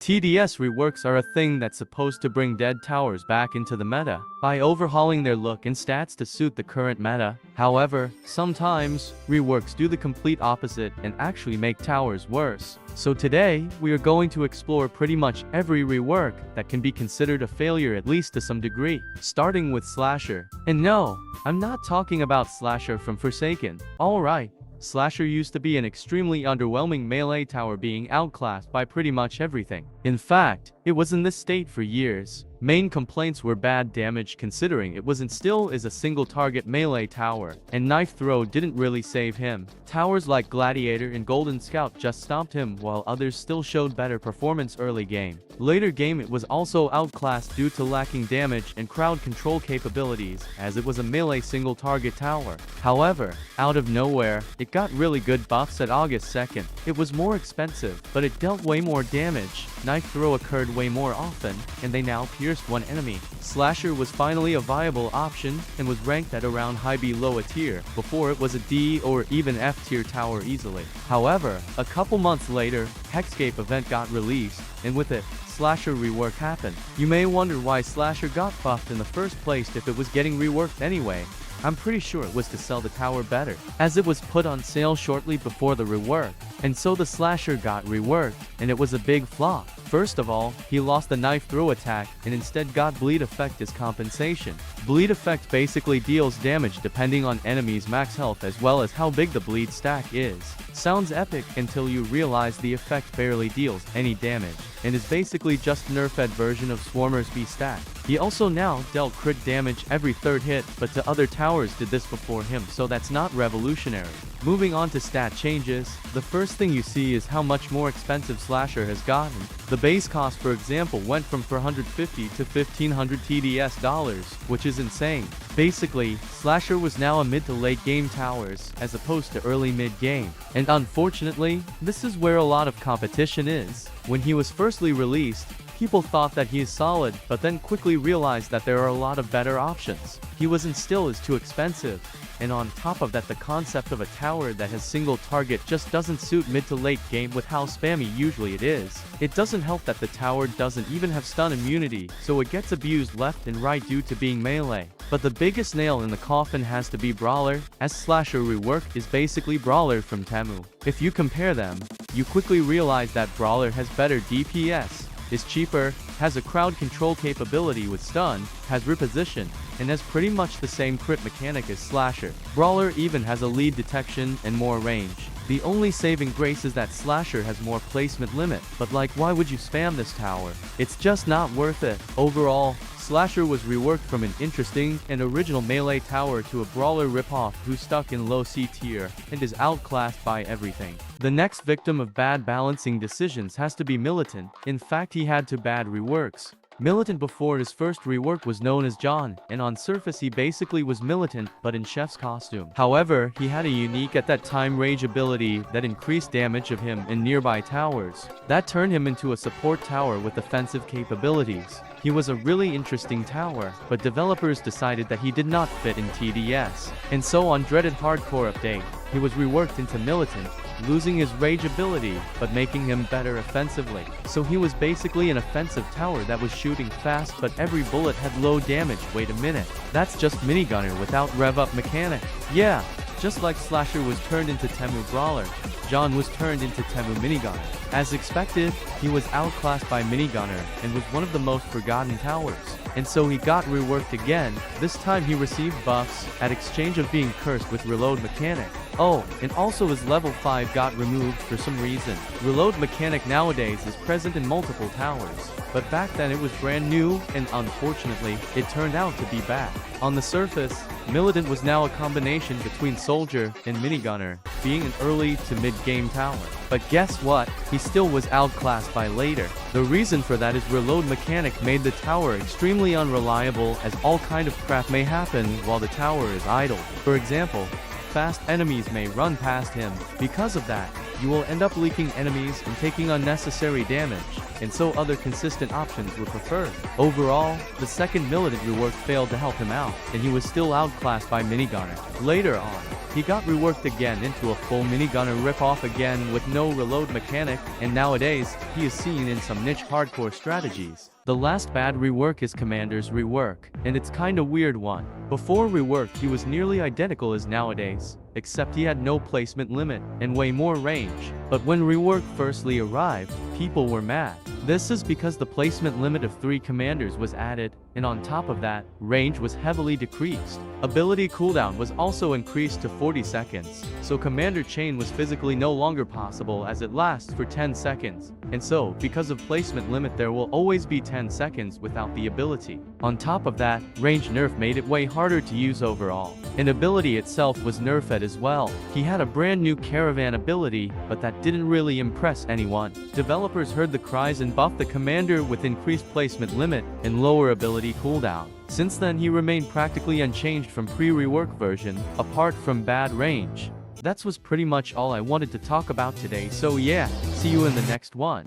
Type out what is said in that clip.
TDS reworks are a thing that's supposed to bring dead towers back into the meta by overhauling their look and stats to suit the current meta. However, sometimes, reworks do the complete opposite and actually make towers worse. So today, we are going to explore pretty much every rework that can be considered a failure at least to some degree, starting with Slasher. And no, I'm not talking about Slasher from Forsaken. Alright. Slasher used to be an extremely underwhelming melee tower being outclassed by pretty much everything. In fact, it was in this state for years. Main complaints were bad damage considering it was and still is a single target melee tower, and knife throw didn't really save him. Towers like Gladiator and Golden Scout just stomped him while others still showed better performance early game. Later game it was also outclassed due to lacking damage and crowd control capabilities as it was a melee single target tower. However, out of nowhere, it got really good buffs at August 2nd. It was more expensive, but it dealt way more damage. Knife throw occurred way more often, and they now pierced one enemy. Slasher was finally a viable option and was ranked at around high below a tier. Before it was a D or even F tier tower easily. However, a couple months later, Hexscape event got released, and with it, Slasher rework happened. You may wonder why Slasher got buffed in the first place if it was getting reworked anyway. I'm pretty sure it was to sell the tower better, as it was put on sale shortly before the rework, and so the Slasher got reworked, and it was a big flop. First of all, he lost the knife throw attack and instead got bleed effect as compensation. Bleed effect basically deals damage depending on enemies' max health as well as how big the bleed stack is. Sounds epic until you realize the effect barely deals any damage, and is basically just nerfed version of Swarmer's B stack. He also now dealt crit damage every third hit, but to other towers did this before him, so that's not revolutionary. Moving on to stat changes, the first thing you see is how much more expensive Slasher has gotten. The base cost for example went from $450 to $1,500 TDS dollars, which is insane. Basically, Slasher was now a mid to late game towers, as opposed to early mid game. And unfortunately, this is where a lot of competition is. When he was firstly released, people thought that he is solid, but then quickly realized that there are a lot of better options. He was and still is too expensive. And on top of that, the concept of a tower that has single target just doesn't suit mid to late game with how spammy usually it is. It doesn't help that the tower doesn't even have stun immunity, so it gets abused left and right due to being melee. But the biggest nail in the coffin has to be Brawler, as Slasher rework is basically Brawler from Temu. If you compare them, you quickly realize that Brawler has better DPS, is cheaper, has a crowd control capability with stun, has reposition, and has pretty much the same crit mechanic as Slasher. Brawler even has a lead detection and more range. The only saving grace is that Slasher has more placement limit, but like, why would you spam this tower? It's just not worth it. Overall, Slasher was reworked from an interesting and original melee tower to a Brawler ripoff who's stuck in low C tier and is outclassed by everything. The next victim of bad balancing decisions has to be Militant. In fact, he had two bad reworks. Militant before his first rework was known as John, and on surface he basically was Militant but in Chef's costume. However, he had a unique at that time rage ability that increased damage of him in nearby towers. That turned him into a support tower with offensive capabilities. He was a really interesting tower, but developers decided that he did not fit in TDS. And so on dreaded hardcore update, he was reworked into Militant, losing his rage ability, but making him better offensively. So he was basically an offensive tower that was shooting fast but every bullet had low damage. Wait a minute, that's just minigunner without rev up mechanic. Yeah, just like Slasher was turned into Temu Brawler, John was turned into Temu Minigunner. As expected, he was outclassed by Minigunner and was one of the most forgotten towers. And so he got reworked again. This time he received buffs at exchange of being cursed with reload mechanic. Oh, and also his level 5 got removed for some reason. Reload mechanic nowadays is present in multiple towers, but back then it was brand new, and unfortunately, it turned out to be bad. On the surface, Militant was now a combination between Soldier and Minigunner, being an early to mid-game tower. But guess what? He still was outclassed by later. The reason for that is reload mechanic made the tower extremely unreliable, as all kind of crap may happen while the tower is idle. For example, fast enemies may run past him. Because of that, you will end up leaking enemies and taking unnecessary damage, and so other consistent options were preferred. Overall, the second Militant rework failed to help him out, and he was still outclassed by Minigunner. Later on, he got reworked again into a full minigunner ripoff again with no reload mechanic, and nowadays, he is seen in some niche hardcore strategies. The last bad rework is Commander's rework, and it's kinda weird one. Before rework he was nearly identical as nowadays, except he had no placement limit, and way more range. But when rework firstly arrived, people were mad. This is because the placement limit of 3 commanders was added, and on top of that, range was heavily decreased. Ability cooldown was also increased to 40 seconds, so commander chain was physically no longer possible as it lasts for 10 seconds. And so, because of placement limit there will always be 10 seconds without the ability. On top of that, range nerf made it way harder to use overall. And ability itself was nerfed as well. He had a brand new caravan ability, but that didn't really impress anyone. Developers heard the cries and buffed the commander with increased placement limit and lower ability cooldown. Since then he remained practically unchanged from pre-rework version, apart from bad range. That was pretty much all I wanted to talk about today, so yeah, see you in the next one.